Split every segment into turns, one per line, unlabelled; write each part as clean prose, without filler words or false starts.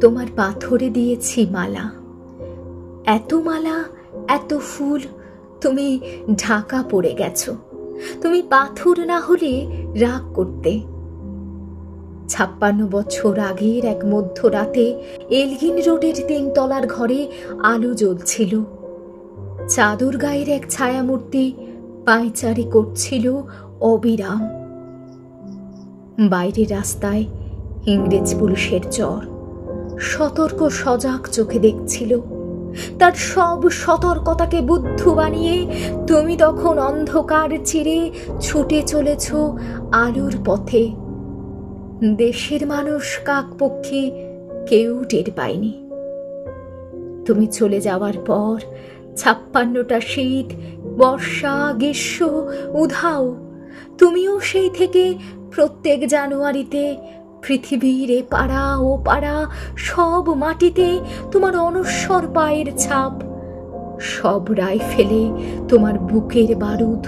তোমার পাথরে দিয়েছি মালা, এত মালা এত ফুল, তুমি ঢাকা পড়ে গেছো। তুমি পাথর না হলে রাগ করতে। 56 বছর আগের এক মধ্যরাতে এলগিন রোডের 3 তলার ঘরে আলো জ্বলছিল। চাদর গায়ের এক ছায়ামূর্তি পায়চারি করছিল অবিরাম। বাইরের রাস্তায় ইংরেজ পুলিশের চর সতর্ক সজাগ চোখে দেখছিল। তার সব সতর্কতাকে বুদ্ধু বানিয়ে তুমি তখন অন্ধকার চিরে ছুটে চলেছ আলোর পথে। দেশের মানুষ কাকপক্ষী কেউ টের পায়নি। তুমি চলে যাওয়ার পর 56টা শীত, বর্ষা, গ্রীষ্ম, উধাও, তুমিও সেই থেকে প্রত্যেক জানুয়ারিতে পৃথিবীর এ পাড়া ও পাড়া সব মাটিতে তোমার অনস্বর পায়ের ছাপ, সব রাইফেলে তোমার বুকের বারুদ,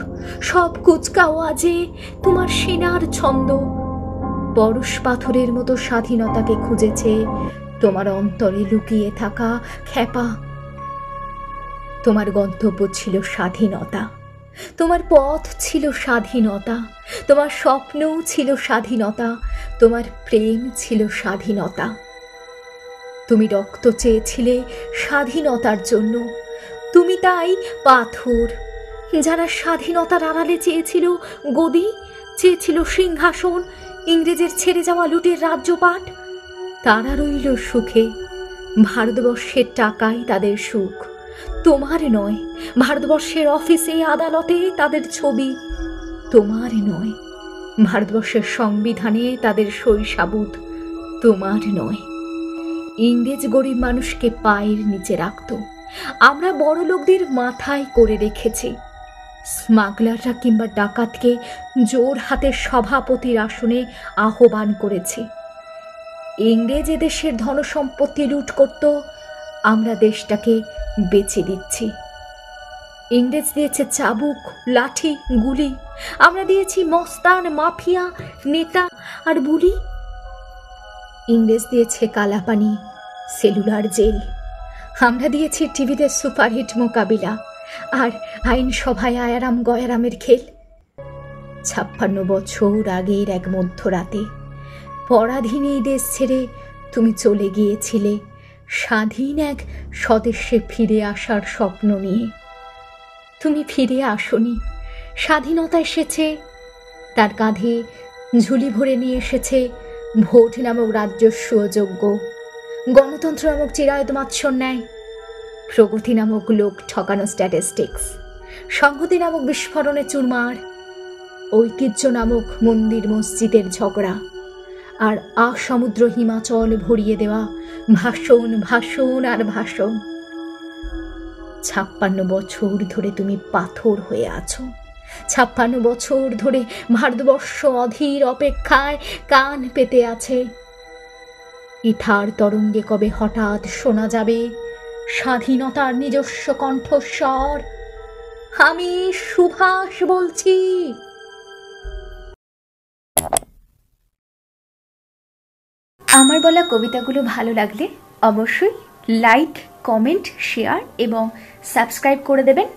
সব কুচকাওয়াজে তোমার সেনার ছন্দ পরশ পাথরের মতো স্বাধীনতাকে খুঁজেছে তোমার অন্তরে লুকিয়ে থাকা খ্যাপা। তোমার গন্তব্য ছিল স্বাধীনতা, তোমার পথ ছিল স্বাধীনতা, তোমার স্বপ্নও ছিল স্বাধীনতা, তোমার প্রেম ছিল স্বাধীনতা। তুমি রক্ত চেয়েছিলে স্বাধীনতার জন্য, তুমি তাই পাথর। যারা স্বাধীনতার আড়ালে চেয়েছিল গদি, চেয়েছিল সিংহাসন, ইংরেজের ছেড়ে যাওয়া লুটের রাজ্যপাট, তারা রইল সুখে। ভারতবর্ষের টাকাই তাদের সুখ, তোমার নয়। ভারতবর্ষের অফিসে আদালতে তাদের ছবি, তোমার নয়। ভারতবর্ষের সংবিধানে তাদের সই সাবুত, তোমার নয়। ইংরেজ গরিব মানুষকে পায়ের নিচে রাখত, আমরা বড় লোকদের মাথায় করে রেখেছি। স্মাগলাররা কিংবা ডাকাতকে জোর হাতে সভাপতির আসনে আহ্বান করেছি। ইংরেজ দেশের ধনসম্পত্তি লুট করত, আমরা দেশটাকে বেচে দিচ্ছি। ইংরেজ দিয়েছে চাবুক, লাঠি, গুলি, আমরা দিয়েছি মস্তান, মাফিয়া, নেতা আর বুলি। ইংরেজ দিয়েছে কালাপানি, সেলুলার জেল, আমরা দিয়েছি টিভিতে সুপারহিট মোকাবিলা আর আইনসভায় আয়ারাম গয়ারামের খেল। 56 বছর আগের এক মধ্যরাতে পরাধীন এই দেশ ছেড়ে তুমি চলে গিয়েছিলে স্বাধীন এক স্বদেশে ফিরে আসার স্বপ্ন নিয়ে। তুমি ফিরে আসনি, স্বাধীনতা এসেছে, তার কাঁধে ঝুলি ভরে নিয়ে এসেছে ভোট নামক রাজস্ব যোগ্য, গণতন্ত্র নামক চিরায়ত মাৎসন্যায়, প্রগতি নামক লোক ঠকানো স্ট্যাটিস্টিক্স, সংহতি নামক বিস্ফোরণে চুরমার, ঐতিহ্য নামক মন্দির মসজিদের ঝগড়া, আর আসমুদ্র হিমাচল ভরিয়ে দেওয়া ভাষণ, ভাষণ আর ভাষণ। 56 বছর ধরে তুমি পাথর হয়ে আছো। 56 বছর ধরে ভারতবর্ষ অধীর অপেক্ষায় কান পেতে আছে। ইথার তরঙ্গে কবে হঠাৎ শোনা যাবে স্বাধীনতার নিজস্ব কণ্ঠস্বর, আমি সুভাষ বলছি। আমার বলা কবিতাগুলো ভালো লাগলে অবশ্যই লাইক, কমেন্ট, শেয়ার এবং সাবস্ক্রাইব করে দেবেন।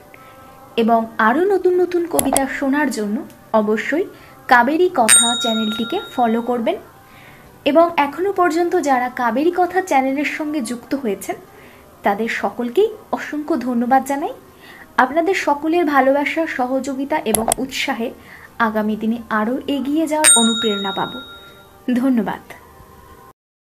এবং আরও নতুন নতুন কবিতা শোনার জন্য অবশ্যই কাবেরী কথা চ্যানেলটিকে ফলো করবেন। এবং এখনও পর্যন্ত যারা কাবেরী কথা চ্যানেলের সঙ্গে যুক্ত হয়েছেন তাদের সকলকেই অসংখ্য ধন্যবাদ জানাই। আপনাদের সকলের ভালোবাসা, সহযোগিতা এবং উৎসাহে আগামী দিনে আরও এগিয়ে যাওয়ার অনুপ্রেরণা পাব। ধন্যবাদ।